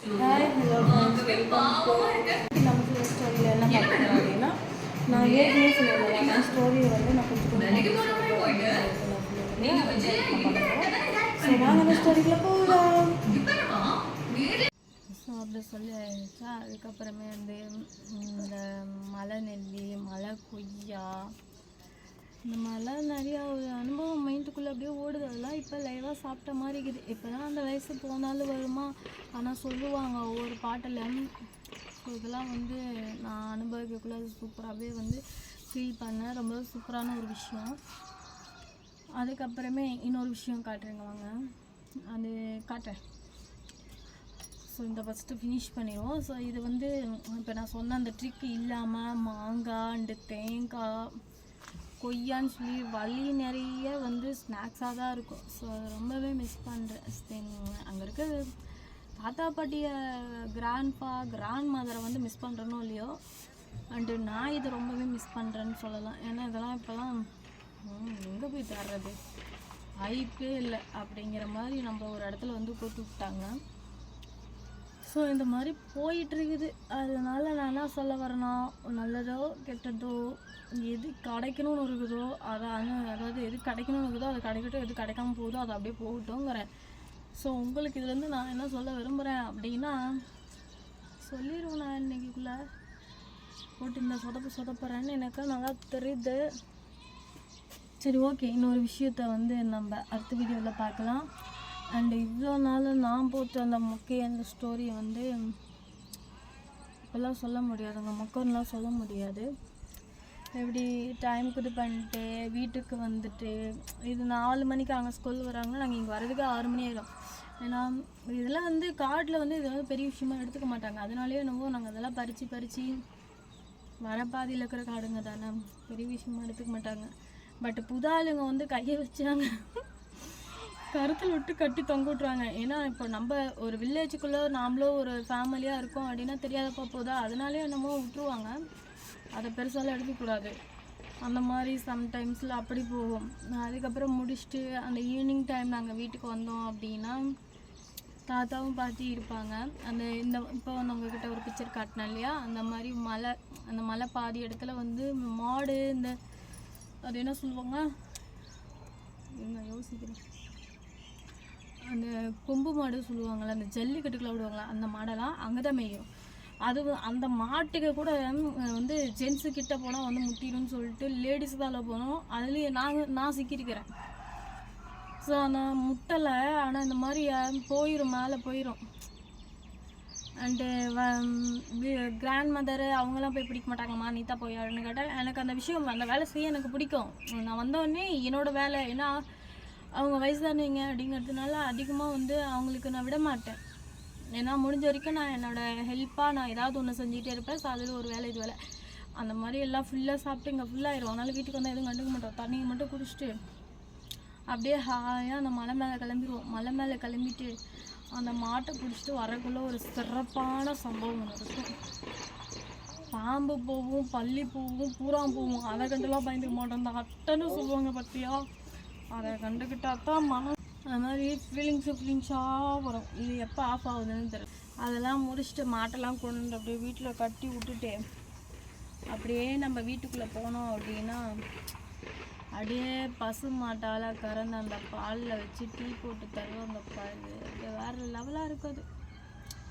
Hi hello friends, welcome to நம்ம ஸ்டோரியில் என்ன பார்க்கணும் அப்படின்னா, நான் ஏற்கனவே சொல்லியிருந்தேன் என் ஸ்டோரியை வந்து நான் கொஞ்சம் ஸோ வாங்க அந்த ஸ்டோரிக்குள்ளே போகலாம். ஸோ அப்படி சொல்லி ஆயிடுச்சா. அதுக்கப்புறமே வந்து இந்த மலை நெல்லி, மலை கொய்யா, இந்த மாதிரிலாம் நிறையா ஒரு அனுபவம் மைண்டுக்குள்ளே அப்படியே ஓடுது. அதெல்லாம் இப்போ லைவாக சாப்பிட்ட மாதிரி இருக்குது. இப்போ தான் அந்த வயசு போனாலும் வருமா, ஆனால் சொல்லுவாங்க ஒவ்வொரு பாட்டில். ஸோ இதெல்லாம் வந்து நான் அனுபவிக்கக்குள்ள அது சூப்பராகவே வந்து ஃபீல் பண்ணேன். ரொம்ப சூப்பரான ஒரு விஷயம். அதுக்கப்புறமே இன்னொரு விஷயம் காட்டுறேங்க, வாங்க அது காட்டுறேன். ஸோ இந்த ஃபஸ்ட்டு ஃபினிஷ் பண்ணிடுவோம். ஸோ இது வந்து இப்போ நான் சொன்ன அந்த ட்ரிக் இல்லாமல் மாங்காய் அண்டு தேங்காய் கொய்யான்னு சொல்லி வழி நிறைய வந்து ஸ்நாக்ஸாக தான் இருக்கும். ஸோ ரொம்பவே மிஸ் பண்ணுறேன். அங்கே இருக்க தாத்தா பாட்டியை, கிராண்ட் மதரை வந்து மிஸ் பண்ணுறனோ இல்லையோ, அண்டு நான் இதை ரொம்பவே மிஸ் பண்ணுறேன்னு சொல்லலாம். ஏன்னா இதெல்லாம் இப்போலாம் எங்கே போய் தர்றது, வாய்ப்பே இல்லை அப்படிங்கிற மாதிரி நம்ம ஒரு இடத்துல வந்து போட்டு விட்டாங்க. ஸோ இந்த மாதிரி போயிட்டுருக்குது. அதனால் நான் என்ன சொல்ல வரேன்னா, நல்லதோ கெட்டதோ எது கிடைக்கணும்னு இருக்குதோ அதாவது எது கிடைக்கணும்னு இருக்குதோ அது கிடைக்கட்டும், எது கிடைக்காம போகுதோ அது அப்படியே போகட்டும்ங்கிறேன். ஸோ உங்களுக்கு இதுலேருந்து நான் என்ன சொல்ல விரும்புகிறேன் அப்படின்னா, சொல்லிடுவேன் நான் இன்றைக்கிக்குள்ளே போட்டு இந்த சொதப்புறேன்னு எனக்கு நல்லா தெரியுது. சரி, ஓகே, இன்னொரு விஷயத்த வந்து நம்ம அடுத்த வீடியோவில் பார்க்கலாம். அண்டு இவ்வளோ நாள் நான் போட்டு அந்த அந்த ஸ்டோரியை வந்து இப்போல்லாம் சொல்ல முடியாதுங்க, மொக்கம்லாம் சொல்ல முடியாது. எப்படி டைமுக்கு இது பண்ணிட்டு வீட்டுக்கு வந்துட்டு, இது 4 மணிக்கு அங்கே ஸ்கூல் வராங்கன்னா நாங்கள் இங்கே வரதுக்கு 6 மணி ஆயிடும். ஏன்னா இதெல்லாம் வந்து காட்டில் வந்து இது வந்து பெரிய விஷயமா எடுத்துக்க மாட்டாங்க. அதனாலேயே என்னவோ நாங்கள் அதெல்லாம் பறித்து வரப்பாதியில் இருக்கிற காடுங்க தானே, பெரிய விஷயமா எடுத்துக்க மாட்டாங்க. பட் புதாளுங்க வந்து கையை வச்சாங்க கருத்தில் விட்டு கட்டி தொங்க விட்ருவாங்க. ஏன்னா இப்போ நம்ம ஒரு வில்லேஜுக்குள்ளே நாமளும் ஒரு ஃபேமிலியாக இருக்கோம் அப்படின்னா தெரியாதப்பா போதா, அதனாலே என்னமோ விட்டுருவாங்க. அதை பெருசாலாம் எடுக்கக்கூடாது. அந்த மாதிரி சம்டைம்ஸில் அப்படி போகும். அதுக்கப்புறம் முடிச்சுட்டு அந்த ஈவினிங் டைம் நாங்கள் வீட்டுக்கு வந்தோம் அப்படின்னா தாத்தாவும் பாட்டி இருப்பாங்க. இந்த இப்போ வந்து உங்ககிட்ட ஒரு பிக்சர் காட்டினேன் இல்லையா, அந்த மலை பாதி இடத்துல வந்து மாடு, இந்த அது என்ன சொல்லுவாங்க, என்ன யோசிக்கிறேன், அந்த கொம்பு மாடு சொல்லுவாங்கள்ல, அந்த ஜல்லிக்கட்டுக்குள்ள விடுவாங்களா, அந்த மாடெல்லாம் அங்கே தான் மேயும். அந்த மாட்டுக்கு கூட வந்து ஜென்ஸு கிட்ட போனால் வந்து முட்டிடும்னு சொல்லிட்டு லேடிஸ் தான் போனோம். அதுலேயே நான் சிக்கியிருக்கிறேன். ஸோ அந்த முட்டலை, ஆனால் இந்த மாதிரி போயிடும், மேலே போயிடும். அண்டு கிராண்ட் மதரு அவங்களாம் போய் பிடிக்க மாட்டாங்கம்மா, நீத்தா போயாருன்னு கேட்டால் எனக்கு அந்த விஷயம், அந்த வேலை செய்ய எனக்கு பிடிக்கும். நான் வந்தோடனே என்னோடய வேலை, ஏன்னா அவங்க வயசுதானவங்க அப்படிங்கிறதுனால அதிகமாக வந்து அவங்களுக்கு நான் விட மாட்டேன். ஏன்னா முடிஞ்ச வரைக்கும் நான் என்னோடய ஹெல்ப்பாக நான் ஏதாவது ஒன்று செஞ்சுக்கிட்டே இருப்பேன். ஸோ அதில் ஒரு வேலை, இது வேலை, அந்த மாதிரி எல்லாம் ஃபுல்லாக சாப்பிட்டு இங்கே ஃபுல்லாகிடும். அதனால் வீட்டுக்கு வந்தால் எதுவும் கண்டுக்க மாட்டோம். தண்ணியை மட்டும் குடிச்சிட்டு அப்படியே ஹாயாக அந்த மலை மேலே கிளம்பிடுவோம். மலை மேலே கிளம்பிட்டு அந்த மாட்டை பிடிச்சிட்டு வரக்குள்ளே ஒரு சிறப்பான சம்பவம் ஒன்று இருக்கும். பாம்பு போகும், பள்ளி போகும், பூராம் போகும். அதை கண்டுலாம் பயந்துக்க மாட்டோம். அந்த அட்டைன்னு சொல்லுவாங்க பார்த்தியா, அதை கண்டுக்கிட்டா தான் மனம் அது மாதிரி ஃபீலிங்ஸாக வரும். இது எப்போ ஆஃப் ஆகுதுன்னு தெரியும். அதெல்லாம் முடிச்சுட்டு மாட்டெல்லாம் கொண்டு அப்படியே வீட்டில் கட்டி விட்டுட்டு அப்படியே நம்ம வீட்டுக்குள்ளே போனோம் அப்படின்னா, அப்படியே பசு மாட்டால் கறந்து அந்த பாலில் வச்சு டீ போட்டு தருவோம். அந்த பால் அப்படியே வேறு லெவலாக இருக்காது.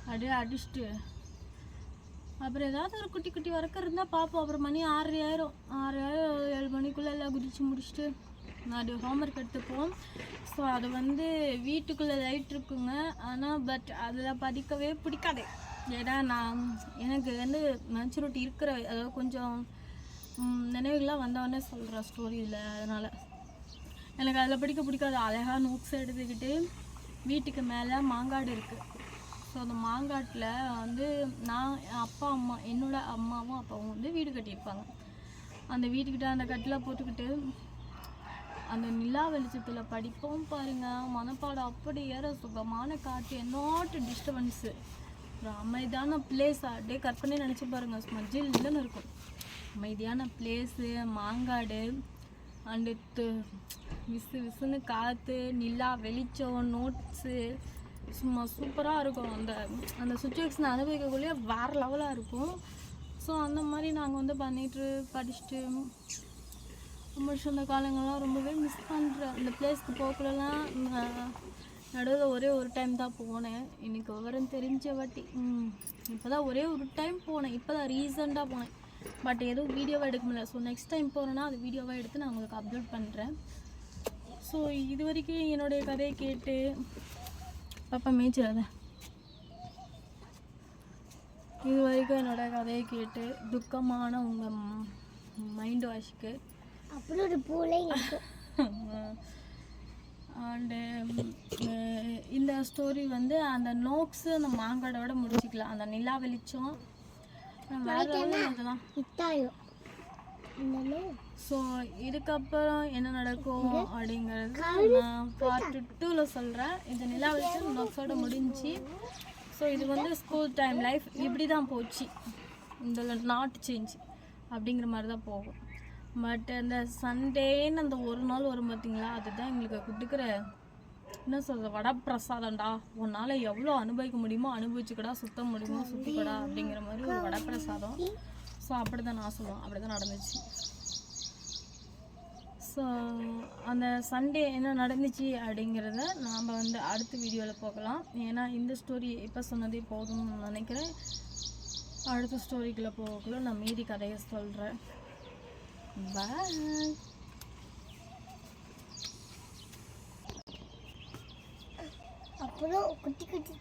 அப்படியே அடிச்சுட்டு அப்புறம் ஏதாவது ஒரு குட்டி குட்டி வரைக்கும் இருந்தால் பார்ப்போம். அப்புறம் மணி 6 ஆயிரும், 7 மணிக்குள்ளே எல்லாம் குதித்து முடிச்சுட்டு அது ஹோம்ஒர்க் எடுத்துப்போம். ஸோ அது வந்து வீட்டுக்குள்ளே லைட் இருக்குங்க, ஆனால் பட் அதில் படிக்கவே பிடிக்காது. ஏன்னா எனக்கு வந்து மெச்சூரிட்டி இருக்கிற, அதாவது கொஞ்சம் நினைவுகள்லாம் வந்தவொடனே சொல்கிற ஸ்டோரியில், அதனால் எனக்கு அதில் படிக்க பிடிக்காது. அழகாக நோட்ஸ் எடுத்துக்கிட்டு வீட்டுக்கு மேலே மாங்காடு இருக்குது. ஸோ அந்த மாங்காட்டில் வந்து நான் அப்பா அம்மா, என்னோடய அம்மாவும் அப்பாவும் வந்து வீடு கட்டியிருப்பாங்க. அந்த வீட்டுக்கிட்ட அந்த கட்டில் போட்டுக்கிட்டு அந்த நிலா வெளிச்சத்தில் படிப்போம் பாருங்கள். மனப்பாடம் அப்படி ஏற சுகமான காற்று, நாட் டிஸ்டர்பன்ஸு, ஒரு அமைதியான பிளேஸ். அப்படியே கற்பனை நினச்சி பாருங்கள், ஸ்மஜில் இல்லைன்னு இருக்கும். அமைதியான பிளேஸு, மாங்காடு, அண்டு விசுன்னு காற்று, நிலா வெளிச்சம், நோட்ஸு, சும்மா சூப்பராக இருக்கும். அந்த அந்த சுச்சுவேஷனை அனுபவிக்கக்குள்ளேயே வேறு லெவலாக இருக்கும். ஸோ அந்த மாதிரி நாங்கள் வந்து பண்ணிட்டு படிச்சுட்டு முடிச்சு அந்த காலங்கள்லாம் ரொம்பவே மிஸ் பண்ணுறேன். அந்த பிளேஸ்க்கு போக்குள்ளலாம் நடுவில் ஒரே ஒரு டைம் தான் போனேன். எனக்கு விவரம் தெரிஞ்ச வாட்டி இப்போ தான் ஒரே ஒரு டைம் போனேன். இப்போ தான் ரீசெண்டாக போனேன். பட் எதுவும் வீடியோவாக எடுக்க முடியல. ஸோ நெக்ஸ்ட் டைம் போகிறேன்னா அது வீடியோவாக எடுத்து நான் உங்களுக்கு அப்லோட் பண்ணுறேன். ஸோ இது வரைக்கும் என்னுடைய கதையை கேட்டு பாப்பா மேய்ச்சிடாத. இது வரைக்கும் என்னோட கதையை கேட்டு துக்கமான உங்கள் மைண்ட் வாஷ்க்கு அப்புறம் ஒரு பூலை அண்டு இந்த ஸ்டோரி வந்து அந்த நோக்ஸு அந்த மாங்காடோட முடிச்சிக்கலாம். அந்த நிலா வெளிச்சம் வேறு அதெல்லாம். ஸோ இதுக்கப்புறம் என்ன நடக்கும் அப்படிங்கிறது நான் பார்ட் 2ல் சொல்கிறேன். இந்த நிலா வெளிச்சம் நோக்ஸோட முடிஞ்சு. ஸோ இது வந்து ஸ்கூல் டைம் லைஃப் இப்படி தான் போச்சு. இதில் நாட் சேஞ்ச் அப்படிங்கிற மாதிரி தான் போகும். பட் அந்த சண்டேன்னு அந்த ஒரு நாள் வரும் பார்த்தீங்களா, அதுதான் எங்களுக்கு கொடுக்குற என்ன சொல்கிறது வடப்பிரசாதம்டா. உன்னால் எவ்வளோ அனுபவிக்க முடியுமோ அனுபவிச்சுக்கடா, சுத்த முடியுமோ சுற்றிக்கடா அப்படிங்கிற மாதிரி ஒரு வடப்பிரசாதம். ஸோ அப்படி தான் நான் சொல்லுவேன். அப்படி தான் நடந்துச்சு. ஸோ அந்த சண்டே என்ன நடந்துச்சு அப்படிங்கிறத நாம் வந்து அடுத்த வீடியோவில் போகலாம். ஏன்னா இந்த ஸ்டோரி இப்போ சொன்னதே போதும்னு நினைக்கிறேன். அடுத்த ஸ்டோரிக்குள்ளே போகக்குள்ள நான் மீதி கதையை சொல்கிறேன். பாய். அப்புறம் குட்டி குட்டி